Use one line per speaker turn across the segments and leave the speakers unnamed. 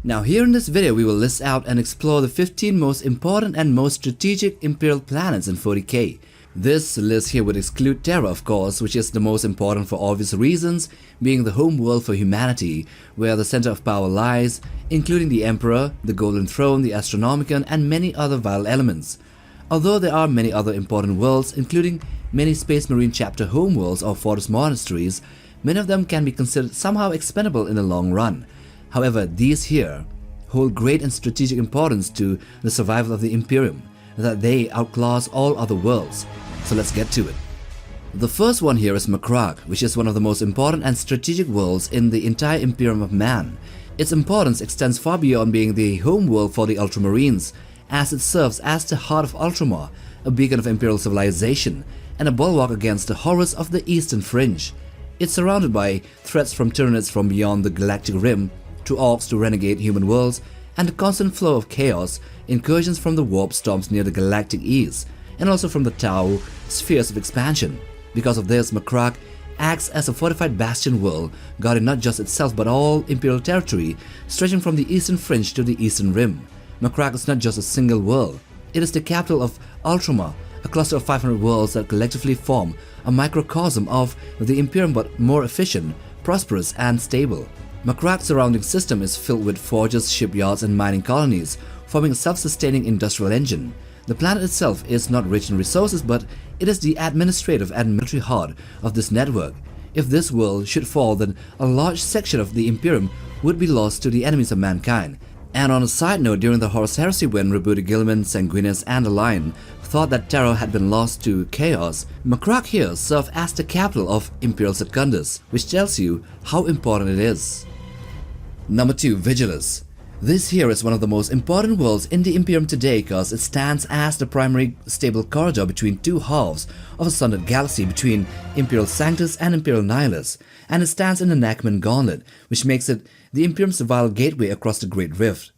Now here in this video we will list out and explore the 15 most important and most strategic Imperial planets in 40k. This list here would exclude Terra, of course, which is the most important for obvious reasons, being the home world for humanity, where the center of power lies, including the Emperor, the Golden Throne, the Astronomican, and many other vital elements. Although there are many other important worlds, including many Space Marine chapter homeworlds or fortress monasteries, many of them can be considered somehow expendable in the long run. However, these here hold great and strategic importance to the survival of the Imperium, that they outclass all other worlds. So let's get to it. The first one here is Macragge, which is one of the most important and strategic worlds in the entire Imperium of Man. Its importance extends far beyond being the home world for the Ultramarines, as it serves as the heart of Ultramar, a beacon of Imperial civilization, and a bulwark against the horrors of the Eastern Fringe. It's surrounded by threats from Tyranids from beyond the galactic rim, to orcs to renegade human worlds, and a constant flow of chaos, incursions from the warp storms near the galactic east, and also from the Tau spheres of expansion. Because of this, Macragge acts as a fortified bastion world, guarding not just itself but all Imperial territory, stretching from the eastern fringe to the eastern rim. Macragge is not just a single world, it is the capital of Ultramar, a cluster of 500 worlds that collectively form a microcosm of the Imperium, but more efficient, prosperous, and stable. Macragge's surrounding system is filled with forges, shipyards, and mining colonies, forming a self-sustaining industrial engine. The planet itself is not rich in resources, but it is the administrative and military heart of this network. If this world should fall, then a large section of the Imperium would be lost to the enemies of mankind. And on a side note, during the Horus Heresy, when rebooted Guilliman, Sanguinius, and the Lion thought that Terra had been lost to chaos, Macragge here served as the capital of Imperial Secundus, which tells you how important it is. Number 2. Vigilus. This here is one of the most important worlds in the Imperium today because it stands as the primary stable corridor between two halves of a sundered galaxy between Imperial Sanctus and Imperial Nihilus, and it stands in the Necromunda gauntlet, which makes it the Imperium's vital gateway across the Great Rift.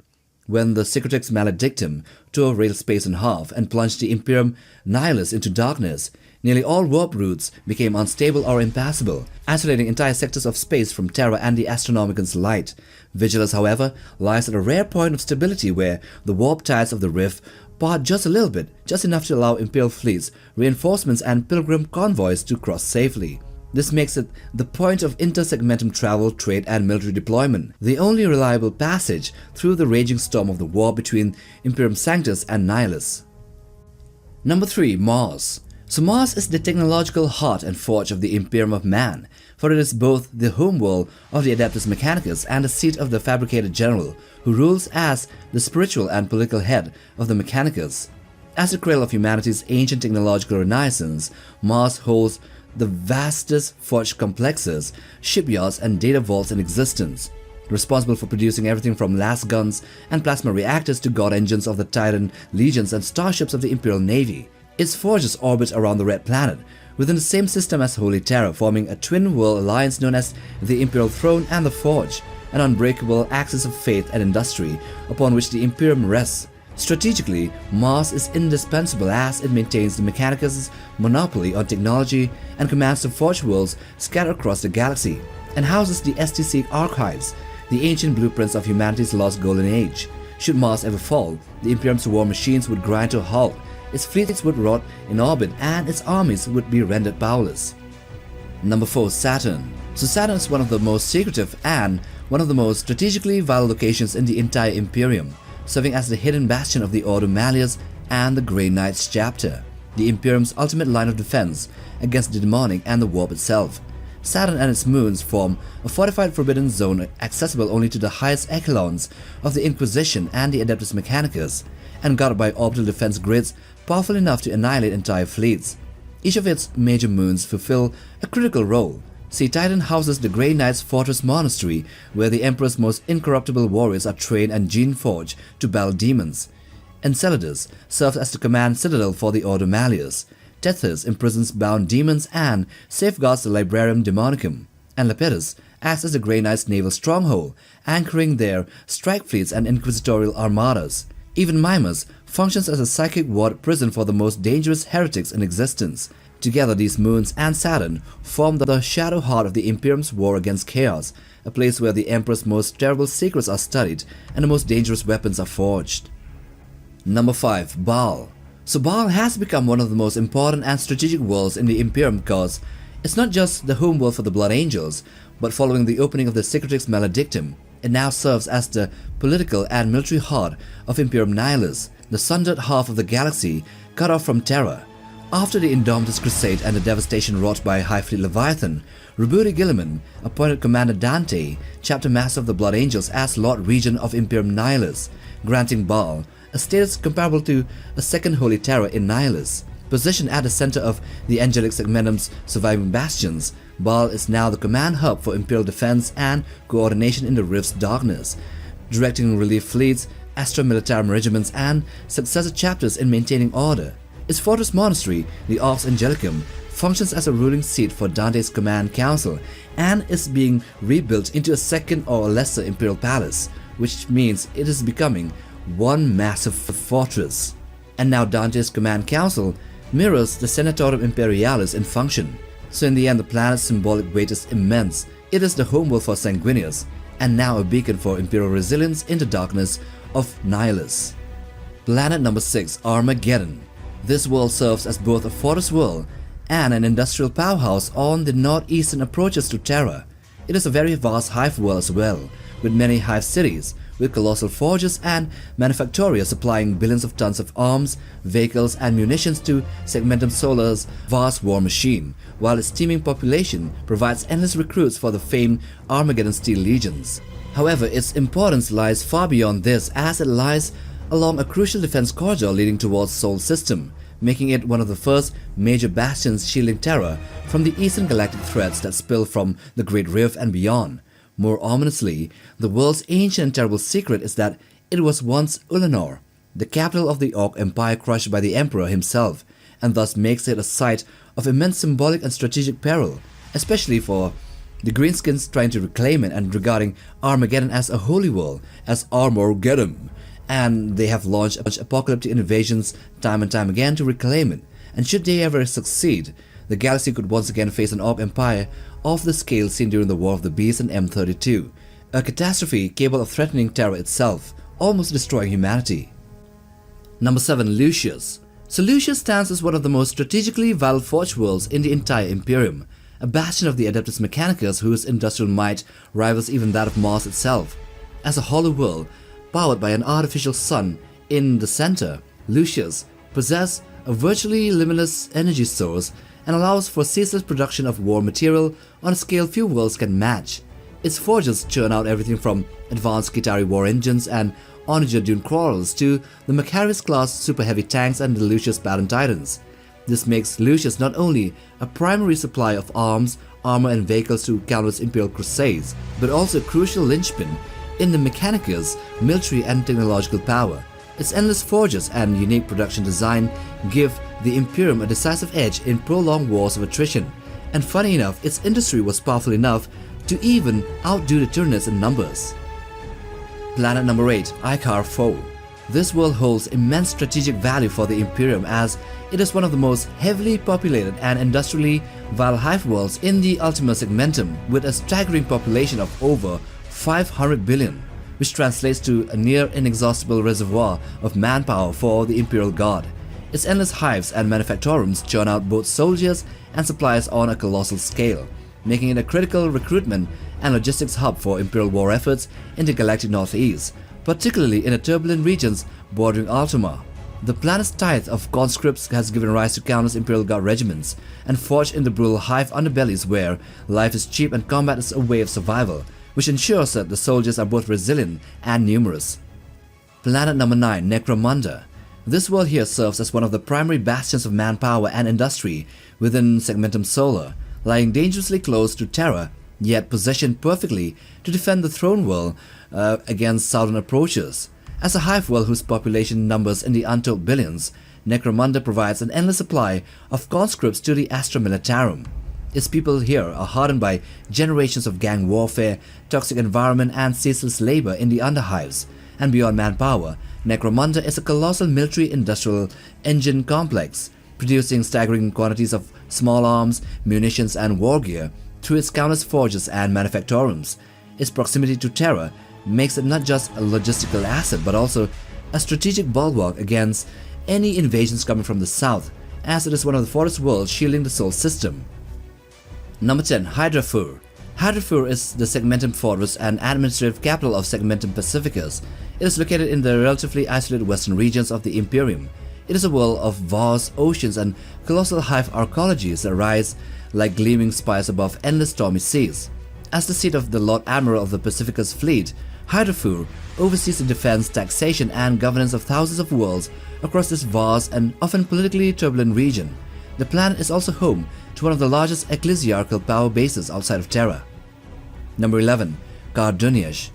When the Secretrix Maledictum tore rail space in half and plunged the Imperium Nihilus into darkness, nearly all warp routes became unstable or impassable, isolating entire sectors of space from Terra and the Astronomican's light. Vigilus, however, lies at a rare point of stability where the warp tides of the rift part just a little bit, just enough to allow Imperial fleets, reinforcements, and pilgrim convoys to cross safely. This makes it the point of intersegmentum travel, trade, and military deployment, the only reliable passage through the raging storm of the war between Imperium Sanctus and Nihilus. Number 3. Mars. So Mars is the technological heart and forge of the Imperium of Man, for it is both the homeworld of the Adeptus Mechanicus and the seat of the Fabricator General, who rules as the spiritual and political head of the Mechanicus. As the cradle of humanity's ancient technological renaissance, Mars holds the vastest forge complexes, shipyards, and data vaults in existence, responsible for producing everything from las guns and plasma reactors to god engines of the Titan legions and starships of the Imperial Navy. Its forges orbit around the Red Planet, within the same system as Holy Terra, forming a twin-world alliance known as the Imperial Throne and the Forge, an unbreakable axis of faith and industry upon which the Imperium rests. Strategically, Mars is indispensable as it maintains the Mechanicus' monopoly on technology and commands the Forge worlds scattered across the galaxy, and houses the STC archives, the ancient blueprints of humanity's lost golden age. Should Mars ever fall, the Imperium's war machines would grind to a halt, its fleets would rot in orbit, and its armies would be rendered powerless. Number 4. Saturn. So Saturn is one of the most secretive and one of the most strategically vital locations in the entire Imperium, serving as the hidden bastion of the Ordo Malleus and the Grey Knights chapter, the Imperium's ultimate line of defense against the demonic and the warp itself. Saturn and its moons form a fortified forbidden zone accessible only to the highest echelons of the Inquisition and the Adeptus Mechanicus, and guarded by orbital defense grids powerful enough to annihilate entire fleets. Each of its major moons fulfill a critical role. See, Titan houses the Grey Knights' fortress monastery, where the Emperor's most incorruptible warriors are trained and gene-forged to battle demons. Enceladus serves as the command citadel for the Ordo Malleus. Tethys imprisons bound demons and safeguards the Librarium Demonicum. And Lepidus acts as the Grey Knights' naval stronghold, anchoring their strike fleets and inquisitorial armadas. Even Mimas functions as a psychic ward prison for the most dangerous heretics in existence. Together, these moons and Saturn form the shadow heart of the Imperium's war against chaos, a place where the Emperor's most terrible secrets are studied and the most dangerous weapons are forged. Number 5. Baal. So Baal has become one of the most important and strategic worlds in the Imperium because it's not just the home world for the Blood Angels, but following the opening of the Cicatrix Maledictum, it now serves as the political and military heart of Imperium Nihilus, the sundered half of the galaxy cut off from Terra. After the Indomitus Crusade and the devastation wrought by High Fleet Leviathan, Rebuti Gilliman appointed Commander Dante, Chapter Master of the Blood Angels, as Lord Regent of Imperium Nihilus, granting Baal a status comparable to a second Holy Terra in Nihilus. Positioned at the center of the Angelic Segmentum's surviving bastions, Baal is now the command hub for Imperial defense and coordination in the Rift's darkness, directing relief fleets, Astra Militarum regiments, and successor chapters in maintaining order. Its fortress monastery, the Ars Angelicum, functions as a ruling seat for Dante's command council and is being rebuilt into a second or lesser imperial palace, which means it is becoming one massive fortress. And now Dante's command council mirrors the Senatorium Imperialis in function. So in the end, the planet's symbolic weight is immense. It is the homeworld for Sanguinius, and now a beacon for imperial resilience in the darkness of Nihilus. Planet number 6, Armageddon. This world serves as both a fortress world and an industrial powerhouse on the northeastern approaches to Terra. It is a very vast hive world as well, with many hive cities, with colossal forges and manufactoria supplying billions of tons of arms, vehicles, and munitions to Segmentum Solar's vast war machine, while its teeming population provides endless recruits for the famed Armageddon Steel Legions. However, its importance lies far beyond this, as it lies along a crucial defense corridor leading towards Sol System, making it one of the first major bastions shielding Terra from the eastern galactic threats that spill from the Great Rift and beyond. More ominously, the world's ancient and terrible secret is that it was once Ultramar, the capital of the Orc Empire crushed by the Emperor himself, and thus makes it a site of immense symbolic and strategic peril, especially for the Greenskins trying to reclaim it and regarding Armageddon as a holy world, as Armageddon, and they have launched apocalyptic invasions time and time again to reclaim it, and should they ever succeed, the galaxy could once again face an Orc Empire of the scale seen during the War of the Beast in M32, a catastrophe capable of threatening Terra itself, almost destroying humanity. Number 7. Lucius. So Lucius stands as one of the most strategically vital forge worlds in the entire Imperium, a bastion of the Adeptus Mechanicus whose industrial might rivals even that of Mars itself. As a hollow world, powered by an artificial sun in the center, Lucius possesses a virtually limitless energy source and allows for ceaseless production of war material on a scale few worlds can match. Its forges churn out everything from advanced Kitari war engines and Onager dune crawlers to the Macragge class super heavy tanks and the Lucius Baton Titans. This makes Lucius not only a primary supply of arms, armor and vehicles to countless imperial crusades, but also a crucial linchpin in the Mechanicus' military and technological power. Its endless forges and unique production design give the Imperium a decisive edge in prolonged wars of attrition, and funny enough, its industry was powerful enough to even outdo the Tyranids in numbers. Planet number 8, Ichar IV. This world holds immense strategic value for the Imperium as it is one of the most heavily populated and industrially vital hive worlds in the Ultima Segmentum, with a staggering population of over 500 billion, which translates to a near inexhaustible reservoir of manpower for the Imperial Guard. Its endless hives and manufactoriums churn out both soldiers and supplies on a colossal scale, making it a critical recruitment and logistics hub for Imperial war efforts in the galactic northeast, particularly in the turbulent regions bordering Ultramar. The planet's tithe of conscripts has given rise to countless Imperial Guard regiments, and forged in the brutal hive underbellies where life is cheap and combat is a way of survival, which ensures that the soldiers are both resilient and numerous. Planet number 9, Necromunda. This world here serves as one of the primary bastions of manpower and industry within Segmentum Solar, lying dangerously close to Terra, yet positioned perfectly to defend the throne world against southern approaches. As a hive world whose population numbers in the untold billions, Necromunda provides an endless supply of conscripts to the Astra Militarum. Its people here are hardened by generations of gang warfare, toxic environment, and ceaseless labor in the underhives, and beyond manpower, Necromunda is a colossal military-industrial engine complex, producing staggering quantities of small arms, munitions and war gear through its countless forges and manufactorums. Its proximity to Terra makes it not just a logistical asset but also a strategic bulwark against any invasions coming from the south, as it is one of the forest worlds shielding the Sol system. Number 10. Hydraphur. Hydraphur is the Segmentum fortress and administrative capital of Segmentum Pacificus. It is located in the relatively isolated western regions of the Imperium. It is a world of vast oceans and colossal hive arcologies that rise like gleaming spires above endless stormy seas. As the seat of the Lord Admiral of the Pacificus fleet, Hydraphur oversees the defense, taxation and governance of thousands of worlds across this vast and often politically turbulent region. The planet is also home to one of the largest ecclesiarchal power bases outside of Terra. Number 11. Duniash.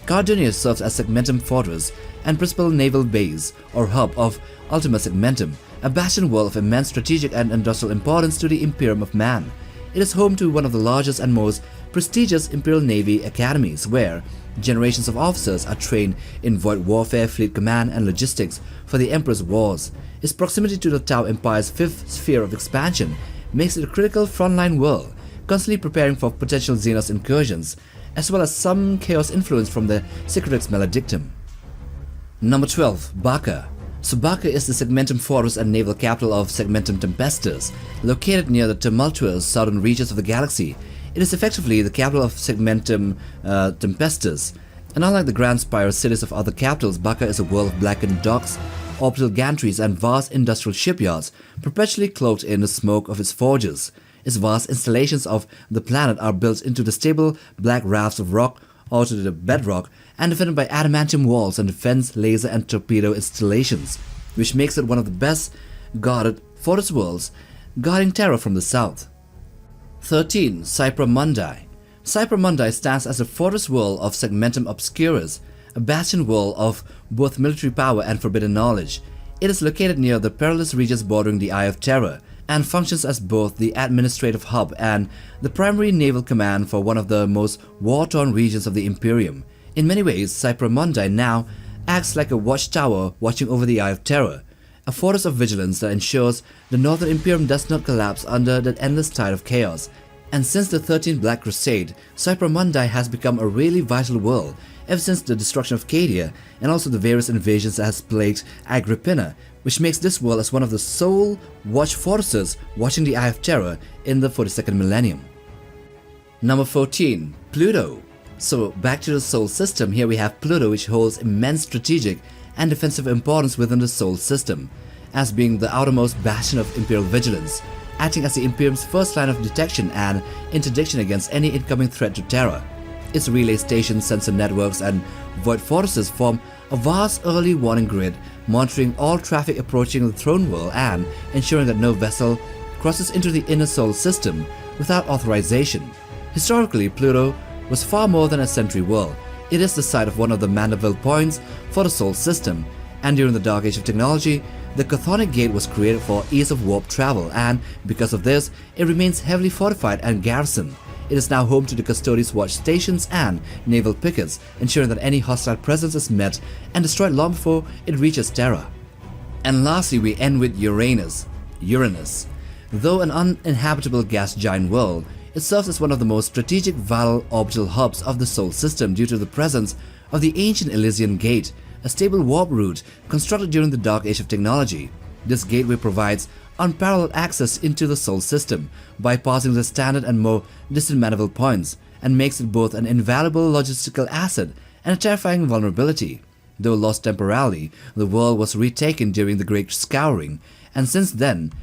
Duniash serves as Segmentum fortress and principal naval base or hub of Ultima Segmentum, a bastion world of immense strategic and industrial importance to the Imperium of Man. It is home to one of the largest and most prestigious Imperial Navy academies where generations of officers are trained in void warfare, fleet command and logistics for the Emperor's wars. Its proximity to the Tau Empire's fifth sphere of expansion makes it a critical frontline world, constantly preparing for potential Xenos incursions, as well as some chaos influence from the Secretrix Maledictum. Number 12. Bakka. So Bakka is the Segmentum fortress and naval capital of Segmentum Tempestus, located near the tumultuous southern reaches of the galaxy. It is effectively the capital of Segmentum Tempestus, and unlike the grand spire cities of other capitals, Bakka is a world of blackened docks, orbital gantries and vast industrial shipyards, perpetually cloaked in the smoke of its forges. Its vast installations of the planet are built into the stable black rafts of rock or to the bedrock and defended by adamantium walls and defense, laser and torpedo installations, which makes it one of the best guarded forest worlds, guarding Terra from the south. 13. Cypra Mundi. Cypra Mundi stands as a fortress world of Segmentum Obscurus, a bastion world of both military power and forbidden knowledge. It is located near the perilous regions bordering the Eye of Terror, and functions as both the administrative hub and the primary naval command for one of the most war-torn regions of the Imperium. In many ways, Cypra Mundi now acts like a watchtower watching over the Eye of Terror, a fortress of vigilance that ensures the Northern Imperium does not collapse under that endless tide of chaos. And since the 13th Black Crusade, Cypra Mundi has become a really vital world ever since the destruction of Cadia and also the various invasions that has plagued Agrippina, which makes this world as one of the sole watch fortresses watching the Eye of Terror in the 42nd millennium. Number 14. Pluto. So back to the Sol system, here we have Pluto, which holds immense strategic and defensive importance within the Sol system, as being the outermost bastion of Imperial vigilance, acting as the Imperium's first line of detection and interdiction against any incoming threat to Terra. Its relay stations, sensor networks and void fortresses form a vast early warning grid, monitoring all traffic approaching the throne world and ensuring that no vessel crosses into the inner Sol system without authorization. Historically, Pluto was far more than a sentry world. It is the site of one of the Mandeville points for the Sol system, and during the Dark Age of technology, the Chthonic Gate was created for ease of warp travel, and because of this, it remains heavily fortified and garrisoned. It is now home to the Custodes watch stations and naval pickets, ensuring that any hostile presence is met and destroyed long before it reaches Terra. And lastly, we end with Uranus. Though an uninhabitable gas giant world, it serves as one of the most strategic vital orbital hubs of the Sol system due to the presence of the ancient Elysian Gate, a stable warp route constructed during the Dark Age of technology. This gateway provides unparalleled access into the Sol system, bypassing the standard and more distant Mandeville points, and makes it both an invaluable logistical asset and a terrifying vulnerability. Though lost temporarily, the world was retaken during the Great Scouring, and since then,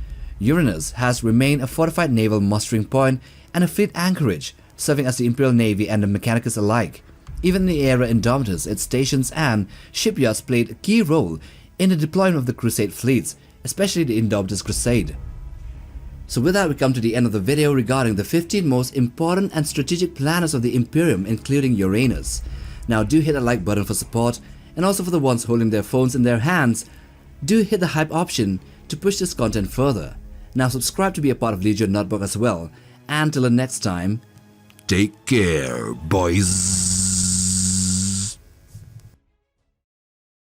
Uranus has remained a fortified naval mustering point and a fleet anchorage, serving as the Imperial Navy and the Mechanicus alike. Even in the era Indomitus, its stations and shipyards played a key role in the deployment of the Crusade fleets, especially the Indomitus Crusade. So with that, we come to the end of the video regarding the 15 most important and strategic planets of the Imperium, including Uranus. Now do hit that like button for support, and also for the ones holding their phones in their hands, do hit the hype option to push this content further. Now subscribe to be a part of Legion Nutbug as well, and till the next time, take care, boys.